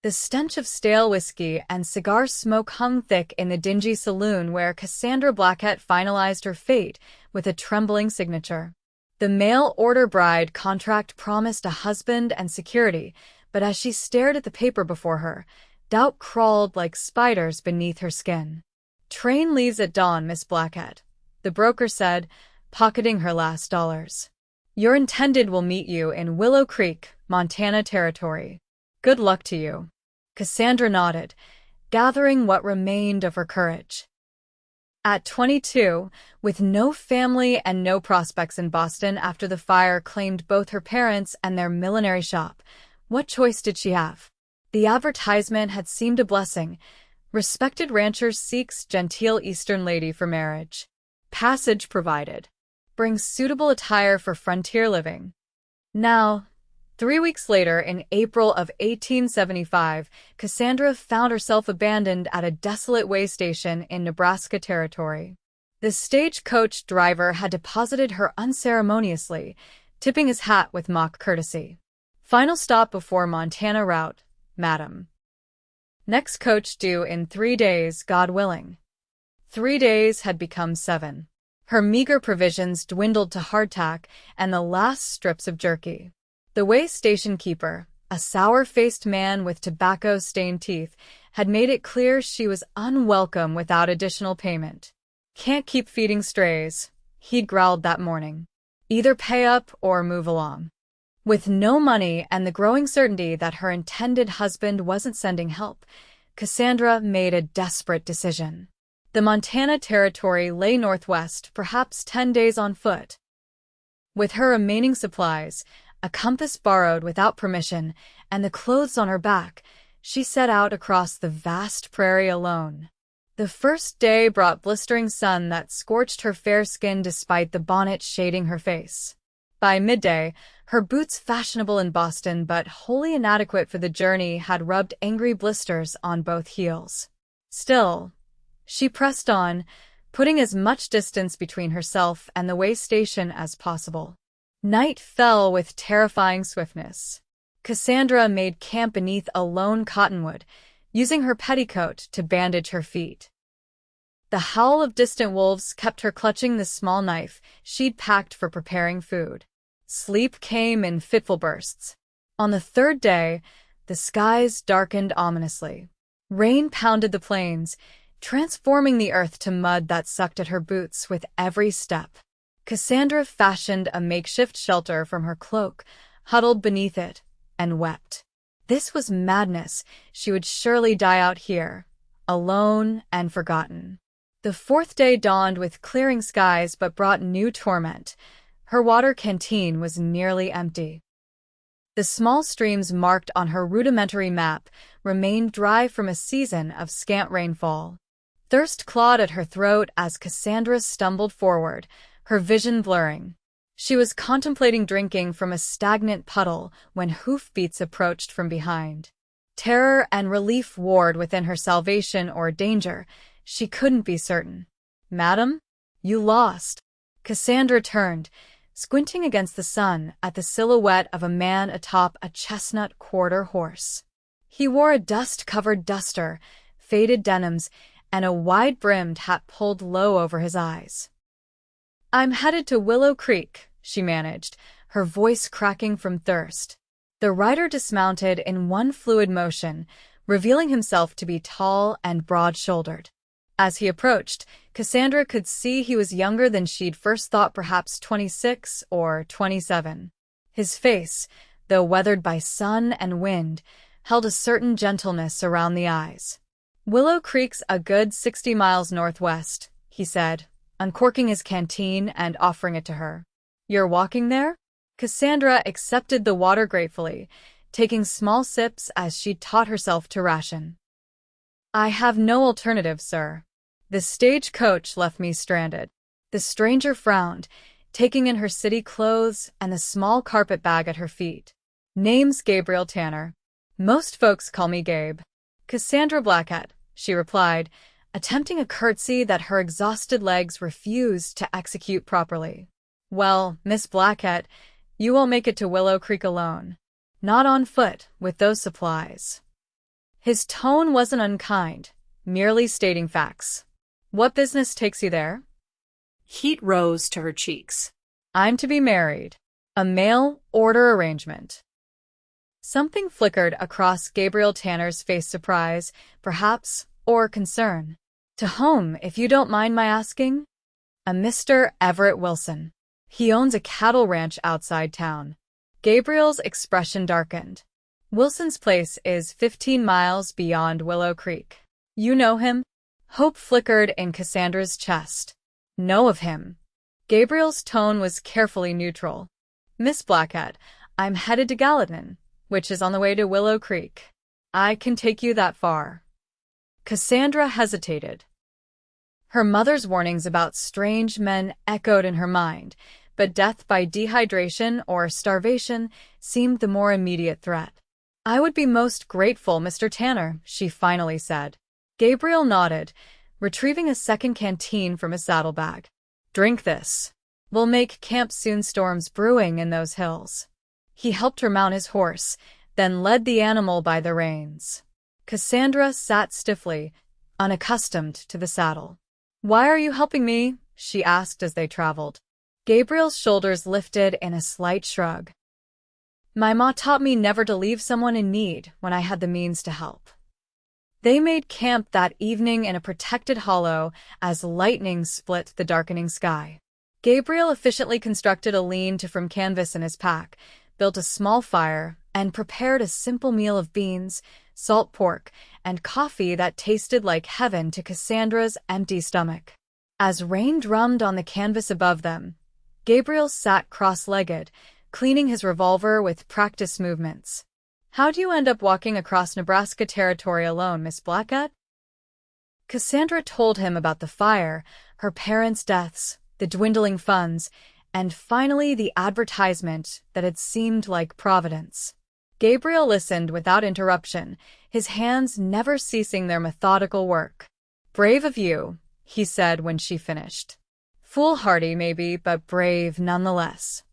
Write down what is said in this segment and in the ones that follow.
The stench of stale whiskey and cigar smoke hung thick in the dingy saloon where Cassandra Blackett finalized her fate with a trembling signature. The mail-order bride contract promised a husband and security, but as she stared at the paper before her, doubt crawled like spiders beneath her skin. "Train leaves at dawn, Miss Blackett," the broker said, pocketing her last dollars. "Your intended will meet you in Willow Creek, Montana Territory. Good luck to you." Cassandra nodded, gathering what remained of her courage. At 22, with no family and no prospects in Boston after the fire claimed both her parents and their millinery shop, what choice did she have? The advertisement had seemed a blessing. "Respected rancher seeks genteel Eastern lady for marriage. Passage provided. Brings suitable attire for frontier living." Now, 3 weeks later, in April of 1875, Cassandra found herself abandoned at a desolate way station in Nebraska Territory. The stagecoach driver had deposited her unceremoniously, tipping his hat with mock courtesy. "Final stop before Montana route, madam. Next coach due in 3 days, God willing." 3 days had become 7. Her meager provisions dwindled to hardtack and the last strips of jerky. The way station keeper, a sour-faced man with tobacco-stained teeth, had made it clear she was unwelcome without additional payment. "Can't keep feeding strays," he'd growled that morning. "Either pay up or move along." With no money and the growing certainty that her intended husband wasn't sending help, Cassandra made a desperate decision. The Montana Territory lay northwest, perhaps 10 days on foot. With her remaining supplies, a compass borrowed without permission, and the clothes on her back, she set out across the vast prairie alone. The first day brought blistering sun that scorched her fair skin despite the bonnet shading her face. By midday, her boots, fashionable in Boston but wholly inadequate for the journey, had rubbed angry blisters on both heels. Still, she pressed on, putting as much distance between herself and the way station as possible. Night fell with terrifying swiftness. Cassandra made camp beneath a lone cottonwood, using her petticoat to bandage her feet. The howl of distant wolves kept her clutching the small knife she'd packed for preparing food. Sleep came in fitful bursts. On the 3rd day, the skies darkened ominously. Rain pounded the plains, transforming the earth to mud that sucked at her boots with every step. Cassandra fashioned a makeshift shelter from her cloak, huddled beneath it, and wept. This was madness. She would surely die out here, alone and forgotten. The 4th day dawned with clearing skies but brought new torment. Her water canteen was nearly empty. The small streams marked on her rudimentary map remained dry from a season of scant rainfall. Thirst clawed at her throat as Cassandra stumbled forward, her vision blurring. She was contemplating drinking from a stagnant puddle when hoofbeats approached from behind. Terror and relief warred within her. Salvation or danger, she couldn't be certain. "Madam, you lost." Cassandra turned, squinting against the sun at the silhouette of a man atop a chestnut quarter horse. He wore a dust-covered duster, faded denims, and a wide-brimmed hat pulled low over his eyes. "I'm headed to Willow Creek," she managed, her voice cracking from thirst. The rider dismounted in one fluid motion, revealing himself to be tall and broad-shouldered. As he approached, Cassandra could see he was younger than she'd first thought, perhaps 26 or 27. His face, though weathered by sun and wind, held a certain gentleness around the eyes. "Willow Creek's a good 60 miles northwest," he said, uncorking his canteen and offering it to her. "You're walking there?" Cassandra accepted the water gratefully, taking small sips as she'd taught herself to ration. "I have no alternative, sir. The stagecoach left me stranded." The stranger frowned, taking in her city clothes and the small carpet bag at her feet. "Name's Gabriel Tanner. Most folks call me Gabe." "Cassandra Blackett," she replied, attempting a curtsy that her exhausted legs refused to execute properly. "Well, Miss Blackett, you won't make it to Willow Creek alone. Not on foot, with those supplies." His tone wasn't unkind, merely stating facts. What business takes you there? Heat rose to her cheeks. I'm to be married. A mail-order arrangement. Something flickered across Gabriel Tanner's face, surprise, perhaps, or concern. To whom, if you don't mind my asking? A Mr. Everett Wilson. He owns a cattle ranch outside town. Gabriel's expression darkened. Wilson's place is 15 miles beyond Willow Creek. You know him? Hope flickered in Cassandra's chest. Know of him. Gabriel's tone was carefully neutral. Miss Blackett, I'm headed to Gallatin, which is on the way to Willow Creek. I can take you that far. Cassandra hesitated. Her mother's warnings about strange men echoed in her mind, but death by dehydration or starvation seemed the more immediate threat. I would be most grateful, Mr. Tanner, she finally said. Gabriel nodded, retrieving a second canteen from his saddlebag. Drink this. We'll make camp soon. Storms brewing in those hills. He helped her mount his horse, then led the animal by the reins. Cassandra sat stiffly, unaccustomed to the saddle. Why are you helping me? She asked as they traveled. Gabriel's shoulders lifted in a slight shrug. My ma taught me never to leave someone in need when I had the means to help. They made camp that evening in a protected hollow as lightning split the darkening sky. Gabriel efficiently constructed a lean-to from canvas in his pack, built a small fire, and prepared a simple meal of beans, salt pork, and coffee that tasted like heaven to Cassandra's empty stomach. As rain drummed on the canvas above them, Gabriel sat cross-legged, cleaning his revolver with practiced movements. How do you end up walking across Nebraska territory alone, Miss Blackett? Cassandra told him about the fire, her parents' deaths, the dwindling funds, and finally the advertisement that had seemed like Providence. Gabriel listened without interruption, his hands never ceasing their methodical work. Brave of you, he said when she finished. Foolhardy, maybe, but brave nonetheless.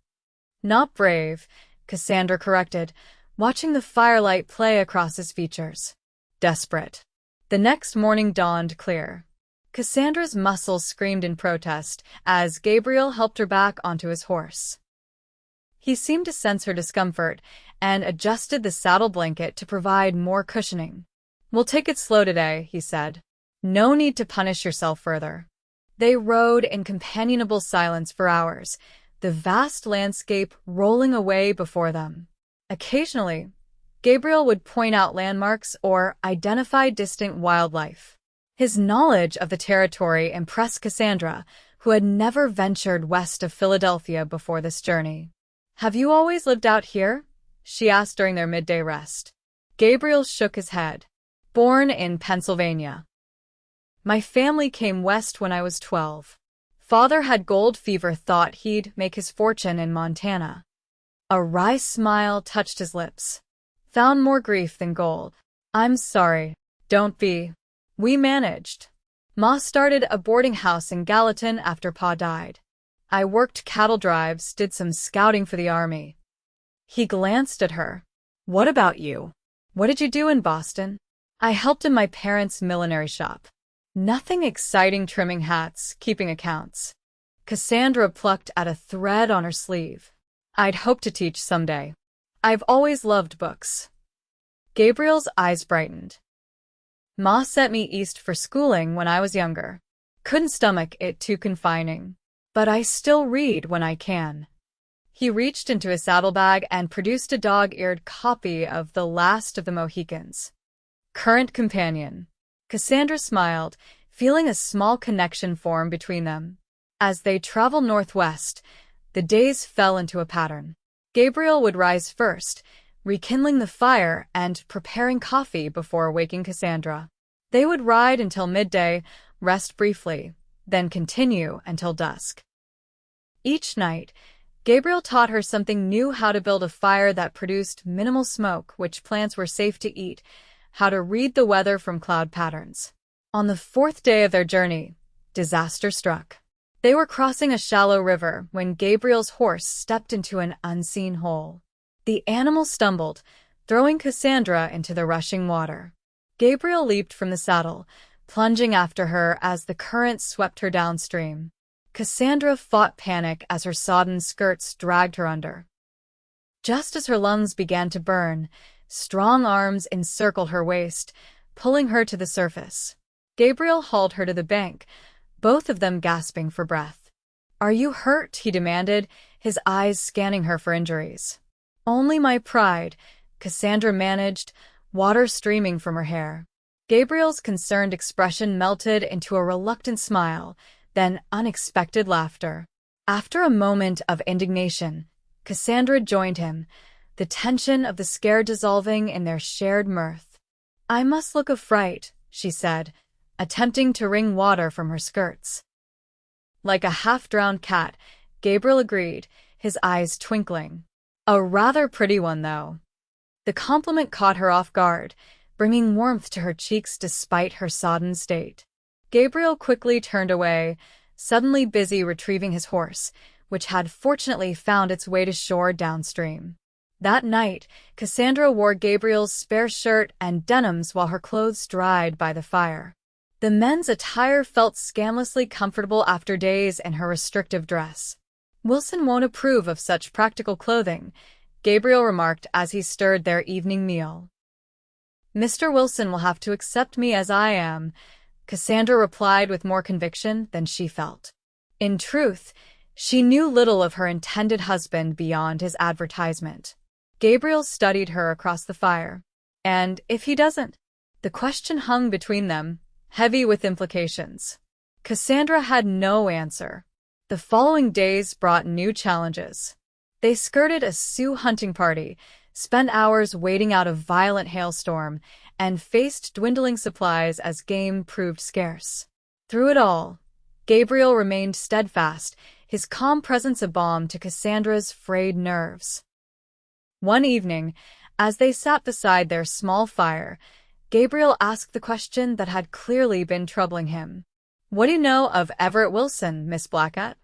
Not brave, Cassandra corrected, watching the firelight play across his features. Desperate. The next morning dawned clear. Cassandra's muscles screamed in protest as Gabriel helped her back onto his horse. He seemed to sense her discomfort and adjusted the saddle blanket to provide more cushioning. We'll take it slow today, he said. No need to punish yourself further. They rode in companionable silence for hours, the vast landscape rolling away before them. Occasionally, Gabriel would point out landmarks or identify distant wildlife. His knowledge of the territory impressed Cassandra, who had never ventured west of Philadelphia before this journey. Have you always lived out here? She asked during their midday rest. Gabriel shook his head. Born in Pennsylvania. My family came west when I was 12. Father had gold fever, thought he'd make his fortune in Montana. A wry smile touched his lips. Found more grief than gold. I'm sorry. Don't be. We managed. Ma started a boarding house in Gallatin after Pa died. I worked cattle drives, did some scouting for the army. He glanced at her. What about you? What did you do in Boston? I helped in my parents' millinery shop. Nothing exciting, trimming hats, keeping accounts. Cassandra plucked at a thread on her sleeve. I'd hope to teach someday. I've always loved books. Gabriel's eyes brightened. Ma sent me east for schooling when I was younger. Couldn't stomach it, too confining. But I still read when I can. He reached into his saddlebag and produced a dog-eared copy of The Last of the Mohicans. Current companion. Cassandra smiled, feeling a small connection form between them. As they traveled northwest, the days fell into a pattern. Gabriel would rise first, rekindling the fire and preparing coffee before waking Cassandra. They would ride until midday, rest briefly, then continue until dusk. Each night, Gabriel taught her something new: how to build a fire that produced minimal smoke, which plants were safe to eat, how to read the weather from cloud patterns. On the fourth day of their journey, disaster struck. They were crossing a shallow river when Gabriel's horse stepped into an unseen hole. The animal stumbled, throwing Cassandra into the rushing water. Gabriel leaped from the saddle, plunging after her as the current swept her downstream. Cassandra fought panic as her sodden skirts dragged her under. Just as her lungs began to burn, strong arms encircled her waist, pulling her to the surface. Gabriel hauled her to the bank, both of them gasping for breath. "Are you hurt?" he demanded, his eyes scanning her for injuries. "Only my pride," Cassandra managed, water streaming from her hair. Gabriel's concerned expression melted into a reluctant smile, then unexpected laughter. After a moment of indignation, Cassandra joined him, the tension of the scare dissolving in their shared mirth. "I must look of fright," she said, attempting to wring water from her skirts. Like a half-drowned cat, Gabriel agreed, his eyes twinkling. A rather pretty one, though. The compliment caught her off guard, bringing warmth to her cheeks despite her sodden state. Gabriel quickly turned away, suddenly busy retrieving his horse, which had fortunately found its way to shore downstream. That night, Cassandra wore Gabriel's spare shirt and denims while her clothes dried by the fire. The men's attire felt scandalously comfortable after days in her restrictive dress. "Wilson won't approve of such practical clothing," Gabriel remarked as he stirred their evening meal. "Mr. Wilson will have to accept me as I am," Cassandra replied with more conviction than she felt. In truth, she knew little of her intended husband beyond his advertisement. Gabriel studied her across the fire. And if he doesn't? The question hung between them, heavy with implications. Cassandra had no answer. The following days brought new challenges. They skirted a Sioux hunting party, spent hours waiting out a violent hailstorm, and faced dwindling supplies as game proved scarce. Through it all, Gabriel remained steadfast, his calm presence a balm to Cassandra's frayed nerves. One evening, as they sat beside their small fire, Gabriel asked the question that had clearly been troubling him. "What do you know of Everett Wilson, Miss Blackett?"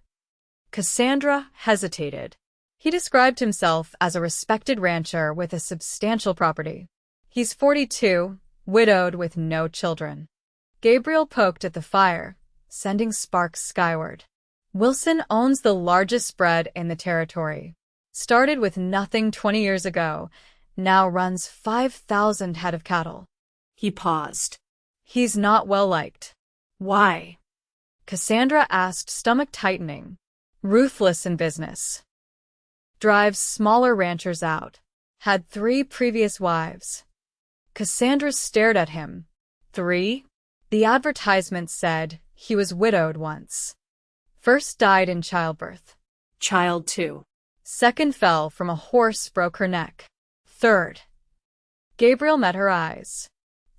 Cassandra hesitated. He described himself as a respected rancher with a substantial property. "He's 42, widowed with no children." Gabriel poked at the fire, sending sparks skyward. "Wilson owns the largest spread in the territory. Started with nothing 20 years ago, now runs 5,000 head of cattle." He paused. "He's not well liked." "Why?" Cassandra asked, stomach tightening. "Ruthless in business. Drives smaller ranchers out. Had 3 previous wives." Cassandra stared at him. 3? The advertisement said he was widowed once. First died in childbirth. "Child 2. Second fell from a horse, broke her neck. Third." Gabriel met her eyes.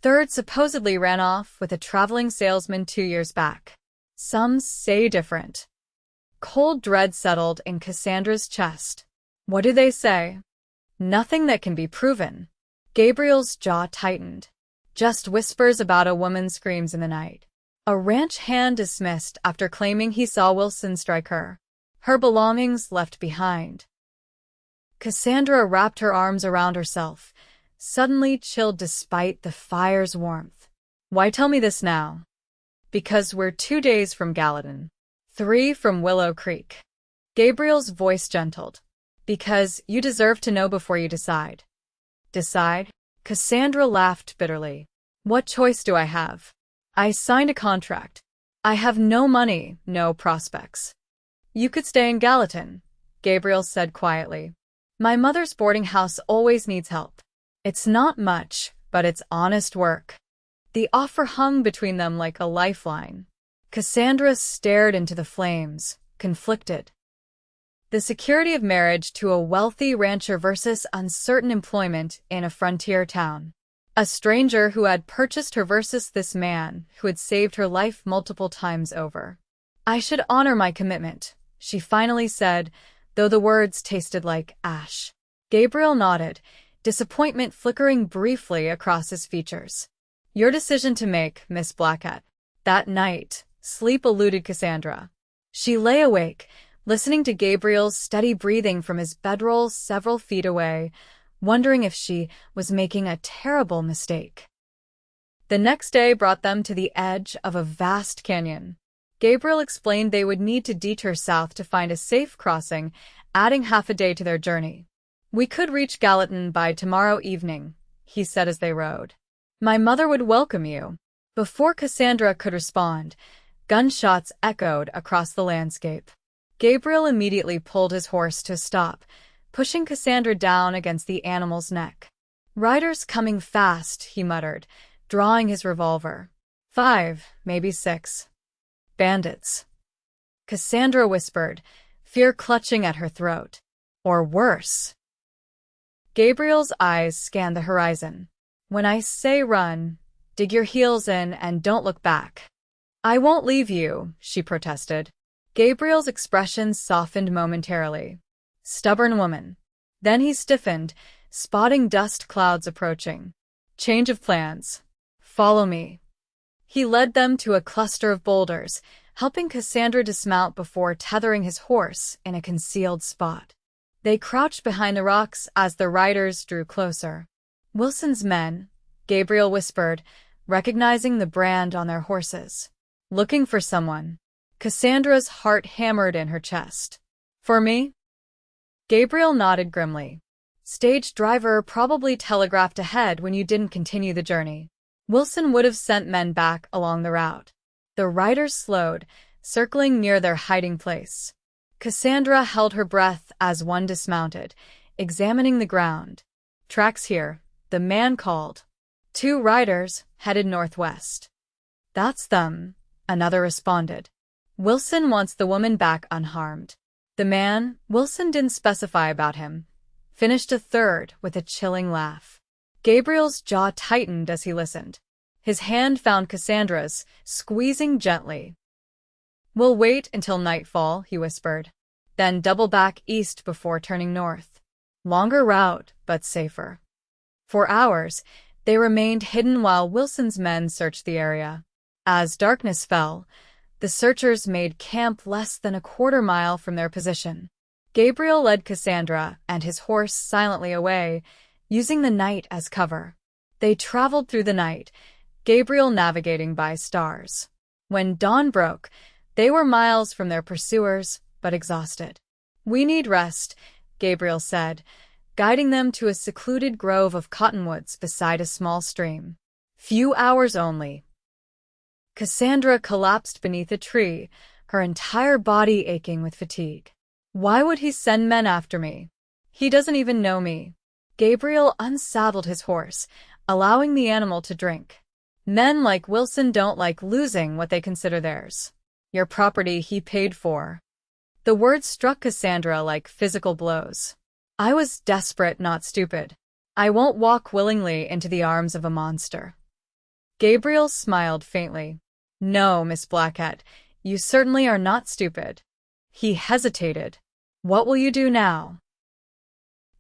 "Third supposedly ran off with a traveling salesman 2 years back. Some say different." Cold dread settled in Cassandra's chest. "What do they say?" "Nothing that can be proven." Gabriel's jaw tightened. "Just whispers about a woman screams in the night. A ranch hand dismissed after claiming he saw Wilson strike her. Her belongings left behind." Cassandra wrapped her arms around herself, suddenly chilled despite the fire's warmth. "Why tell me this now?" "Because we're 2 days from Gallatin. 3 from Willow Creek." Gabriel's voice gentled. "Because you deserve to know before you decide." "Decide?" Cassandra laughed bitterly. "What choice do I have? I signed a contract. I have no money, no prospects." "You could stay in Gallatin," Gabriel said quietly. "My mother's boarding house always needs help. It's not much, but it's honest work." The offer hung between them like a lifeline. Cassandra stared into the flames, conflicted. The security of marriage to a wealthy rancher versus uncertain employment in a frontier town. A stranger who had purchased her versus this man who had saved her life multiple times over. "I should honor my commitment," she finally said, though the words tasted like ash. Gabriel nodded, disappointment flickering briefly across his features. "Your decision to make, Miss Blackett." That night, sleep eluded Cassandra. She lay awake, listening to Gabriel's steady breathing from his bedroll several feet away, wondering if she was making a terrible mistake. The next day brought them to the edge of a vast canyon. Gabriel explained they would need to detour south to find a safe crossing, adding half a day to their journey. "We could reach Gallatin by tomorrow evening," he said as they rode. "My mother would welcome you." Before Cassandra could respond, gunshots echoed across the landscape. Gabriel immediately pulled his horse to a stop, pushing Cassandra down against the animal's neck. "Riders coming fast," he muttered, drawing his revolver. 5, maybe 6. "Bandits," Cassandra whispered, fear clutching at her throat. "Or worse." Gabriel's eyes scanned the horizon. "When I say run, dig your heels in and don't look back." "I won't leave you," she protested. Gabriel's expression softened momentarily. Stubborn woman. Then he stiffened, spotting dust clouds approaching. "Change of plans. Follow me." He led them to a cluster of boulders, helping Cassandra dismount before tethering his horse in a concealed spot. They crouched behind the rocks as the riders drew closer. "Wilson's men," Gabriel whispered, recognizing the brand on their horses. "Looking for someone." Cassandra's heart hammered in her chest. "For me?" Gabriel nodded grimly. "Stage driver probably telegraphed ahead when you didn't continue the journey. Wilson would have sent men back along the route." The riders slowed, circling near their hiding place. Cassandra held her breath as one dismounted, examining the ground. "Tracks here," the man called. 2 riders headed northwest. "That's them," another responded. "Wilson wants the woman back unharmed." The man, Wilson didn't specify about him, finished a third with a chilling laugh. Gabriel's jaw tightened as he listened. His hand found Cassandra's, squeezing gently. "We'll wait until nightfall," he whispered, "then double back east before turning north. Longer route, but safer." For hours, they remained hidden while Wilson's men searched the area. As darkness fell, the searchers made camp less than a quarter-mile from their position. Gabriel led Cassandra and his horse silently away, using the night as cover. They traveled through the night, Gabriel navigating by stars. When dawn broke, they were miles from their pursuers, but exhausted. "We need rest," Gabriel said, guiding them to a secluded grove of cottonwoods beside a small stream. "Few hours only." Cassandra collapsed beneath a tree, her entire body aching with fatigue. "Why would he send men after me? He doesn't even know me." Gabriel unsaddled his horse, allowing the animal to drink. "Men like Wilson don't like losing what they consider theirs. Your property he paid for." The words struck Cassandra like physical blows. "I was desperate, not stupid. I won't walk willingly into the arms of a monster." Gabriel smiled faintly. "No, Miss Blackett, you certainly are not stupid." He hesitated. "What will you do now?"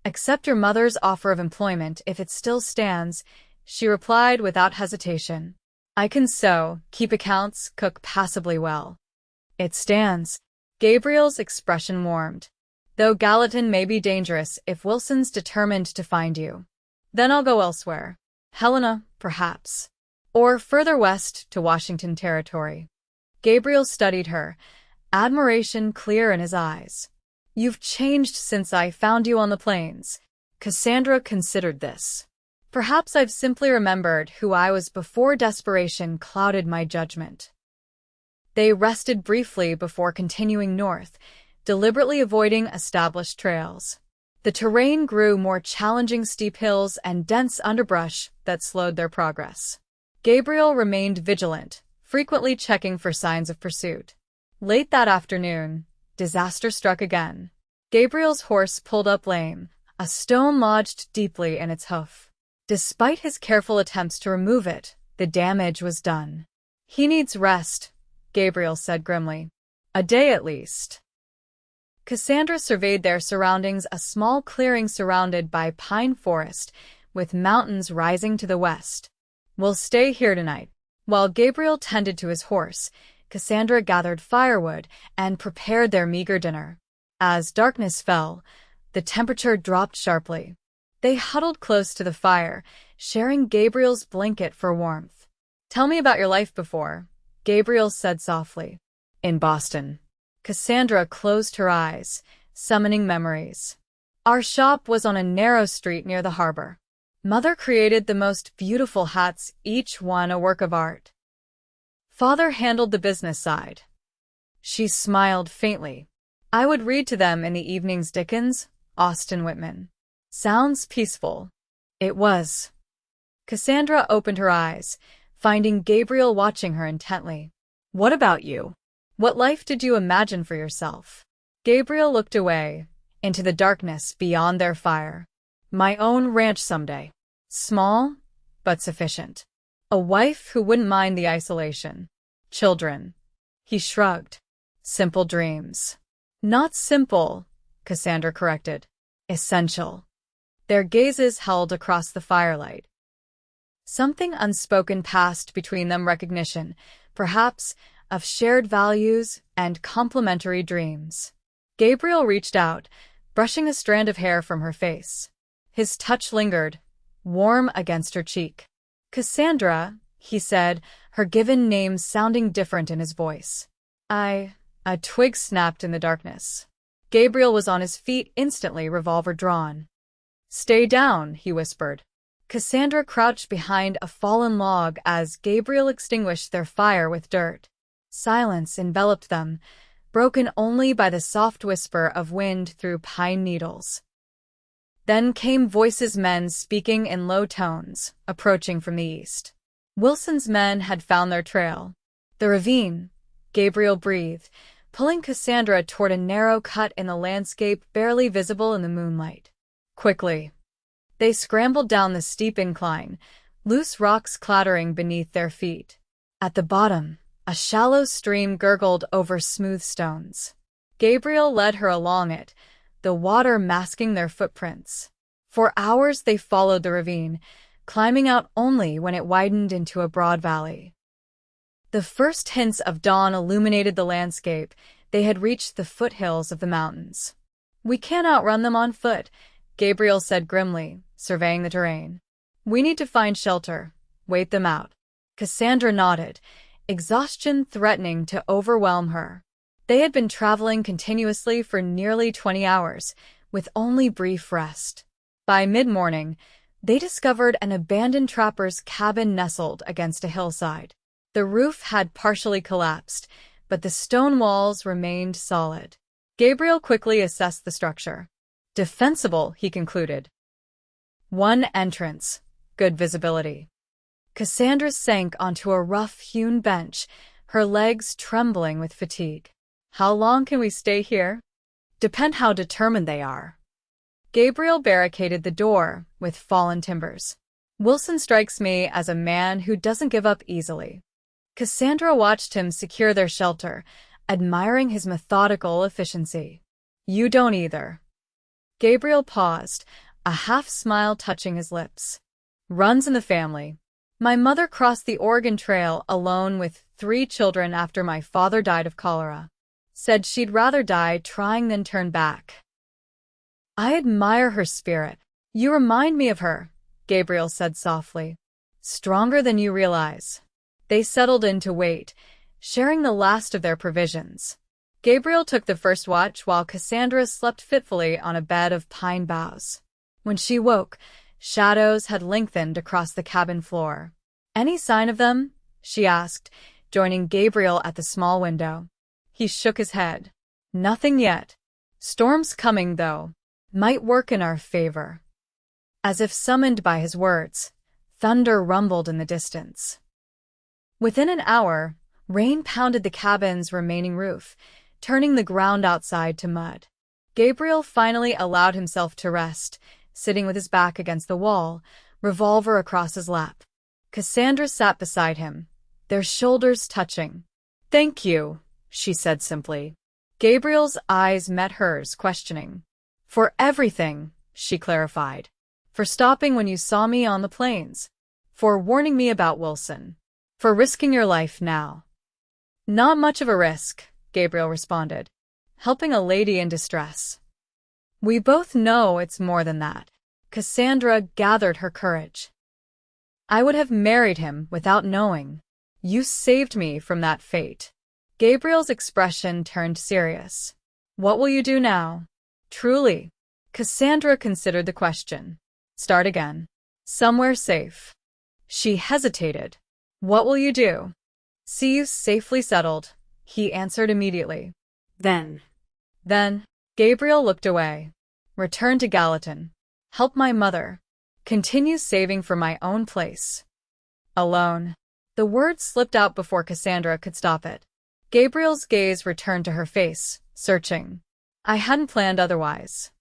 "Accept your mother's offer of employment if it still stands," she replied without hesitation. "I can sew, keep accounts, cook passably well." "It stands." Gabriel's expression warmed. "Though Gallatin may be dangerous if Wilson's determined to find you. Then I'll go elsewhere. Helena, perhaps. Or further west to Washington Territory." Gabriel studied her, admiration clear in his eyes. "You've changed since I found you on the plains." Cassandra considered this. "Perhaps I've simply remembered who I was before desperation clouded my judgment." They rested briefly before continuing north, deliberately avoiding established trails. The terrain grew more challenging, steep hills and dense underbrush that slowed their progress. Gabriel remained vigilant, frequently checking for signs of pursuit. Late that afternoon, disaster struck again. Gabriel's horse pulled up lame, a stone lodged deeply in its hoof. Despite his careful attempts to remove it, the damage was done. "He needs rest," Gabriel said grimly. "A day at least." Cassandra surveyed their surroundings, a small clearing surrounded by pine forest, with mountains rising to the west. "We'll stay here tonight." While Gabriel tended to his horse, Cassandra gathered firewood and prepared their meager dinner. As darkness fell, the temperature dropped sharply. They huddled close to the fire, sharing Gabriel's blanket for warmth. Tell me about your life before, Gabriel said softly. In Boston. Cassandra closed her eyes, summoning memories. Our shop was on a narrow street near the harbor. Mother created the most beautiful hats, each one a work of art. Father handled the business side. She smiled faintly. I would read to them in the evenings Dickens, Austen Whitman. Sounds peaceful. It was. Cassandra opened her eyes, finding Gabriel watching her intently. What about you? What life did you imagine for yourself? Gabriel looked away, into the darkness beyond their fire. My own ranch someday. Small, but sufficient. A wife who wouldn't mind the isolation. Children. He shrugged. Simple dreams. Not simple, Cassandra corrected. Essential. Their gazes held across the firelight. Something unspoken passed between them, recognition, perhaps, of shared values and complementary dreams. Gabriel reached out, brushing a strand of hair from her face. His touch lingered, warm against her cheek. Cassandra, he said, her given name sounding different in his voice. A twig snapped in the darkness. Gabriel was on his feet instantly, revolver drawn. Stay down, he whispered. Cassandra crouched behind a fallen log as Gabriel extinguished their fire with dirt. Silence enveloped them, broken only by the soft whisper of wind through pine needles. Then came voices, men speaking in low tones, approaching from the east. Wilson's men had found their trail. The ravine, Gabriel breathed, pulling Cassandra toward a narrow cut in the landscape barely visible in the moonlight. Quickly. They scrambled down the steep incline, loose rocks clattering beneath their feet. At the bottom, a shallow stream gurgled over smooth stones. Gabriel led her along it, the water masking their footprints. For hours they followed the ravine, climbing out only when it widened into a broad valley. The first hints of dawn illuminated the landscape. They had reached the foothills of the mountains. We can't outrun them on foot, Gabriel said grimly, surveying the terrain. We need to find shelter, wait them out. Cassandra nodded, exhaustion threatening to overwhelm her. They had been traveling continuously for nearly 20 hours, with only brief rest. By mid-morning, they discovered an abandoned trapper's cabin nestled against a hillside. The roof had partially collapsed, but the stone walls remained solid. Gabriel quickly assessed the structure. Defensible, he concluded. One entrance, good visibility. Cassandra sank onto a rough-hewn bench, her legs trembling with fatigue. How long can we stay here? Depend how determined they are. Gabriel barricaded the door with fallen timbers. Wilson strikes me as a man who doesn't give up easily. Cassandra watched him secure their shelter, admiring his methodical efficiency. You don't either. Gabriel paused, a half-smile touching his lips. Runs in the family. My mother crossed the Oregon Trail alone with 3 children after my father died of cholera. Said she'd rather die trying than turn back. I admire her spirit. You remind me of her, Gabriel said softly. Stronger than you realize. They settled in to wait, sharing the last of their provisions. Gabriel took the first watch while Cassandra slept fitfully on a bed of pine boughs. When she woke, shadows had lengthened across the cabin floor. Any sign of them? She asked, joining Gabriel at the small window. He shook his head. Nothing yet. Storm's coming, though. Might work in our favor. As if summoned by his words, thunder rumbled in the distance. Within an hour, rain pounded the cabin's remaining roof, turning the ground outside to mud. Gabriel finally allowed himself to rest, sitting with his back against the wall, revolver across his lap. Cassandra sat beside him, their shoulders touching. Thank you, she said simply. Gabriel's eyes met hers, questioning. For everything, she clarified. For stopping when you saw me on the plains. For warning me about Wilson. For risking your life now. Not much of a risk, Gabriel responded. Helping a lady in distress. We both know it's more than that. Cassandra gathered her courage. I would have married him without knowing. You saved me from that fate. Gabriel's expression turned serious. What will you do now? Truly. Cassandra considered the question. Start again. Somewhere safe. She hesitated. What will you do? See you safely settled, he answered immediately. Then. Gabriel looked away. Return to Gallatin. Help my mother. Continue saving for my own place. Alone. The word slipped out before Cassandra could stop it. Gabriel's gaze returned to her face, searching. I hadn't planned otherwise.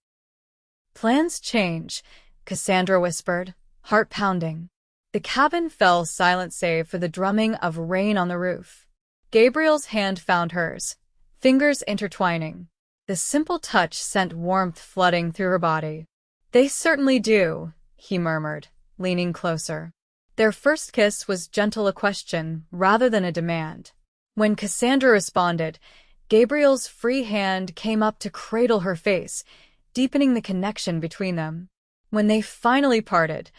Plans change, Cassandra whispered, heart pounding. The cabin fell silent save for the drumming of rain on the roof. Gabriel's hand found hers, fingers intertwining. The simple touch sent warmth flooding through her body. They certainly do, he murmured, leaning closer. Their first kiss was gentle a question rather than a demand. When Cassandra responded, Gabriel's free hand came up to cradle her face, deepening the connection between them. When they finally parted,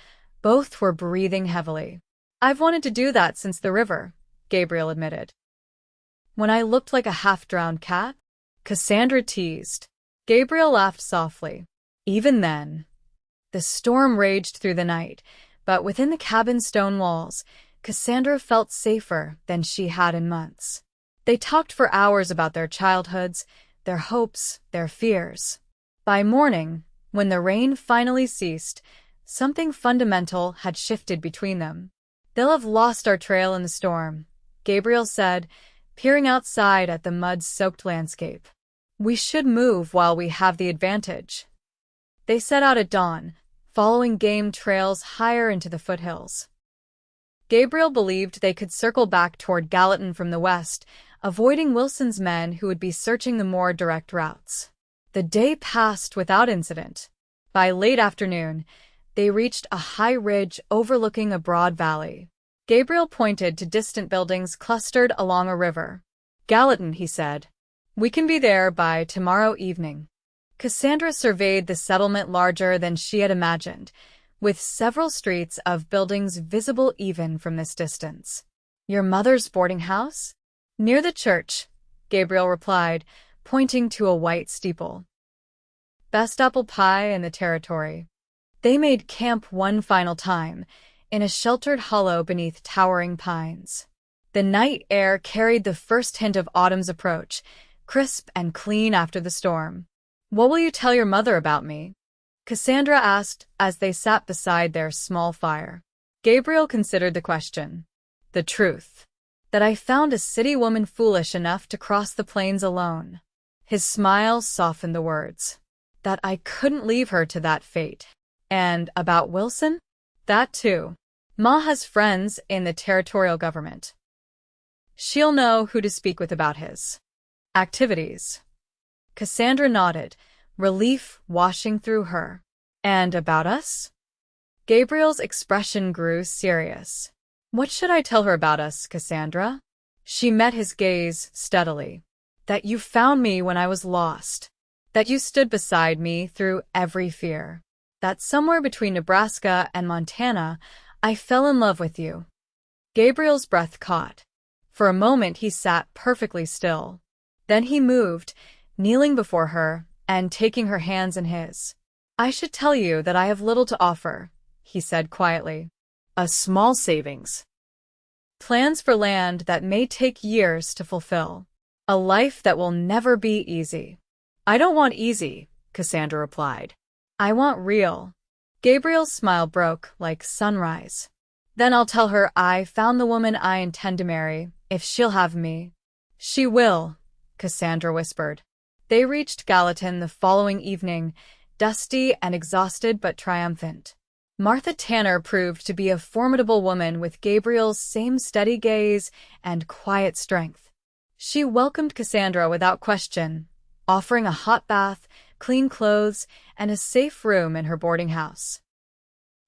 both were breathing heavily. I've wanted to do that since the river, Gabriel admitted. When I looked like a half-drowned cat? Cassandra teased. Gabriel laughed softly. Even then. The storm raged through the night, but within the cabin's stone walls, Cassandra felt safer than she had in months. They talked for hours about their childhoods, their hopes, their fears. By morning, when the rain finally ceased, something fundamental had shifted between them. They'll have lost our trail in the storm, Gabriel said, peering outside at the mud-soaked landscape. We should move while we have the advantage. They set out at dawn, following game trails higher into the foothills. Gabriel believed they could circle back toward Gallatin from the west, avoiding Wilson's men who would be searching the more direct routes. The day passed without incident. By late afternoon, they reached a high ridge overlooking a broad valley. Gabriel pointed to distant buildings clustered along a river. Gallatin, he said. We can be there by tomorrow evening. Cassandra surveyed the settlement larger than she had imagined, with several streets of buildings visible even from this distance. Your mother's boarding house? Near the church, Gabriel replied, pointing to a white steeple. Best apple pie in the territory. They made camp one final time, in a sheltered hollow beneath towering pines. The night air carried the first hint of autumn's approach, crisp and clean after the storm. What will you tell your mother about me? Cassandra asked as they sat beside their small fire. Gabriel considered the question. The truth. That I found a city woman foolish enough to cross the plains alone. His smile softened the words. That I couldn't leave her to that fate. And about Wilson? That too. Ma has friends in the territorial government. She'll know who to speak with about his activities. Cassandra nodded, relief washing through her. And about us? Gabriel's expression grew serious. What should I tell her about us, Cassandra? She met his gaze steadily. That you found me when I was lost. That you stood beside me through every fear. That somewhere between Nebraska and Montana, I fell in love with you. Gabriel's breath caught. For a moment he sat perfectly still. Then he moved, kneeling before her and taking her hands in his. I should tell you that I have little to offer, he said quietly. A small savings. Plans for land that may take years to fulfill. A life that will never be easy. I don't want easy, Cassandra replied. I want real. Gabriel's smile broke like sunrise. Then I'll tell her I found the woman I intend to marry, if she'll have me. She will, Cassandra whispered. They reached Gallatin the following evening, dusty and exhausted but triumphant. Martha Tanner proved to be a formidable woman with Gabriel's same steady gaze and quiet strength. She welcomed Cassandra without question, offering a hot bath, clean clothes, and a safe room in her boarding house.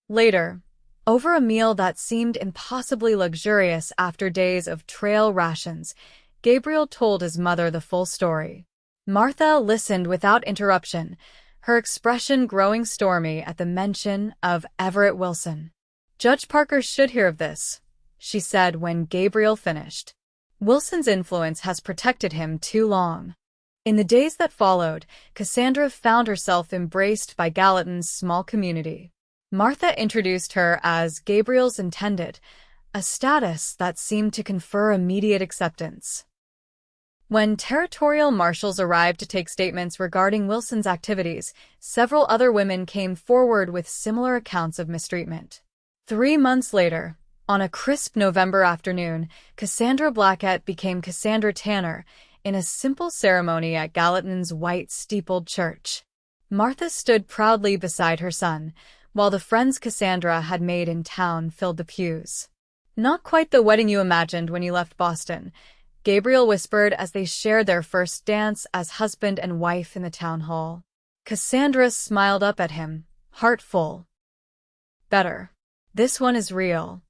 Later, over a meal that seemed impossibly luxurious after days of trail rations, Gabriel told his mother the full story. Martha listened without interruption, her expression growing stormy at the mention of Everett Wilson. "Judge Parker should hear of this," she said when Gabriel finished. "Wilson's influence has protected him too long." In the days that followed, Cassandra found herself embraced by Gallatin's small community. Martha introduced her as Gabriel's intended, a status that seemed to confer immediate acceptance. When territorial marshals arrived to take statements regarding Wilson's activities, several other women came forward with similar accounts of mistreatment. 3 months later, on a crisp November afternoon, Cassandra Blackett became Cassandra Tanner in a simple ceremony at Gallatin's white steepled church. Martha stood proudly beside her son, while the friends Cassandra had made in town filled the pews. "Not quite the wedding you imagined when you left Boston," Gabriel whispered as they shared their first dance as husband and wife in the town hall. Cassandra smiled up at him, heart full. "Better. This one is real."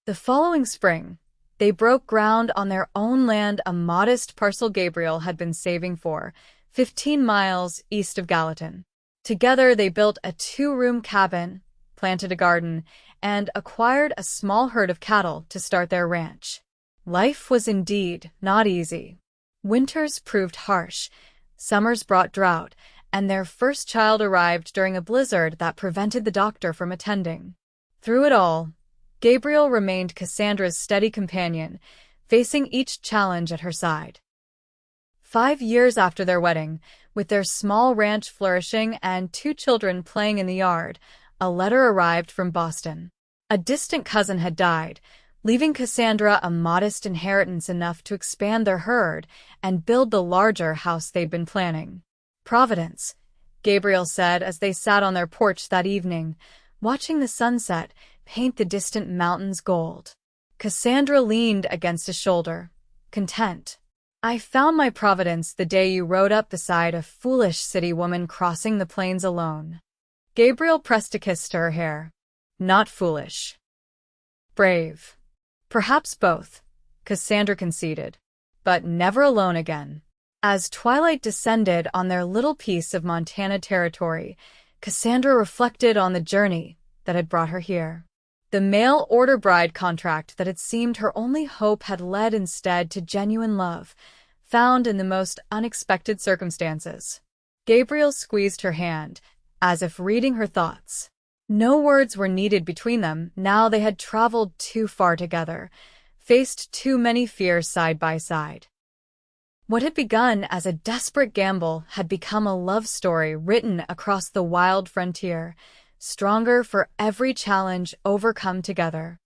The following spring, they broke ground on their own land, a modest parcel Gabriel had been saving for, 15 miles east of Gallatin. Together they built a 2-room cabin, planted a garden, and acquired a small herd of cattle to start their ranch. Life was indeed not easy. Winters proved harsh, summers brought drought, and their first child arrived during a blizzard that prevented the doctor from attending. Through it all, Gabriel remained Cassandra's steady companion, facing each challenge at her side. 5 years after their wedding, with their small ranch flourishing and 2 children playing in the yard, a letter arrived from Boston. A distant cousin had died, leaving Cassandra a modest inheritance enough to expand their herd and build the larger house they'd been planning. "Providence," Gabriel said as they sat on their porch that evening, watching the sunset paint the distant mountains gold. Cassandra leaned against his shoulder, content. "I found my providence the day you rode up beside a foolish city woman crossing the plains alone." Gabriel pressed a kiss to her hair. "Not foolish. Brave." "Perhaps both," Cassandra conceded. "But never alone again." As twilight descended on their little piece of Montana territory, Cassandra reflected on the journey that had brought her here. The mail-order bride contract that had seemed her only hope had led instead to genuine love, found in the most unexpected circumstances. Gabriel squeezed her hand, as if reading her thoughts. No words were needed between them now they had traveled too far together, faced too many fears side by side. What had begun as a desperate gamble had become a love story written across the wild frontier, stronger for every challenge overcome together.